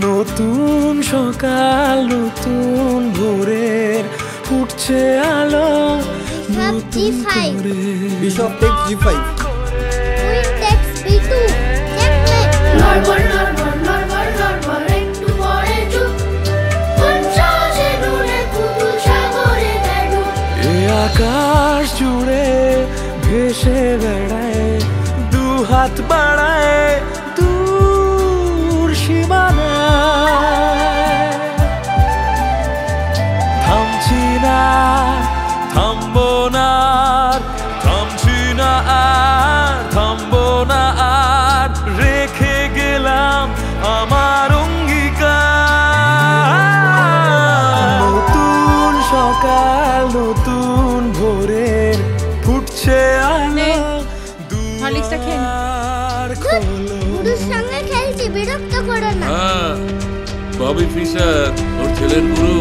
নতুন সকাল নতুন ভোরের উঠছে আলো নতুন করে Bishop takes G5 Queen takes B2 checkmate নড়বড় নড়বড় নড়বড় নড়বড় একটু পরে চুপ পঞ্চাশে নুনে পুতুল সাগরে দেয় ডুব এ আকাশ জুড়ে ভেসে বেড়ায় দু হাত বাড়ায় দূর সীমানায় থামছি না থামবো না থামছি না আর থামবো না আর রেখে গেলাম আমার অঙ্গীকার নতুন সকাল নতুন ভোরের ফুটছে আলো হরলিক্সটা খেয়ে নে। দুয়ার খোলো গুরুর সঙ্গে খেলছি বিরক্ত করো না হ্যাঁ ববি ফিশার ওর ছেলের গুরু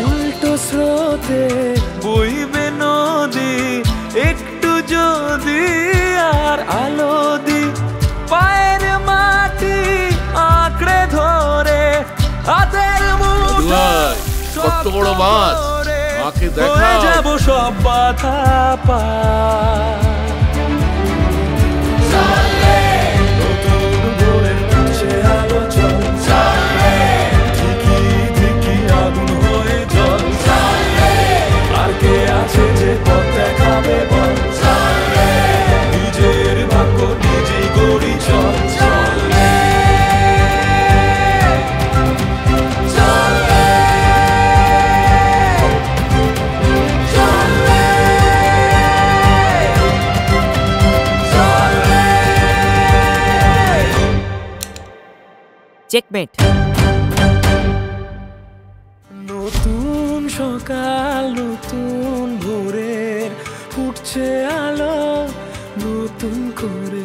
উল্টো স্রোতে বইবে নদী একটু যদি আর আলো দি পায়ের মাটি আঁকড়ে ধরে হাতের মুঠো দুয়াই, কত বড় মাছ। মাকে দেখাও। হয়ে যাব সব বাধা পার নতুন ভোরের উঠছে আলো চল ধিকি ধিকি আগুন হয়ে জল আর কে আছে যে পথ দেখাবে বল নিজের ভাগ্য নিজেই গড়ি চল চেকমেট। নতুন সকাল নতুন ভোরের ফুটছে আলো নতুন করে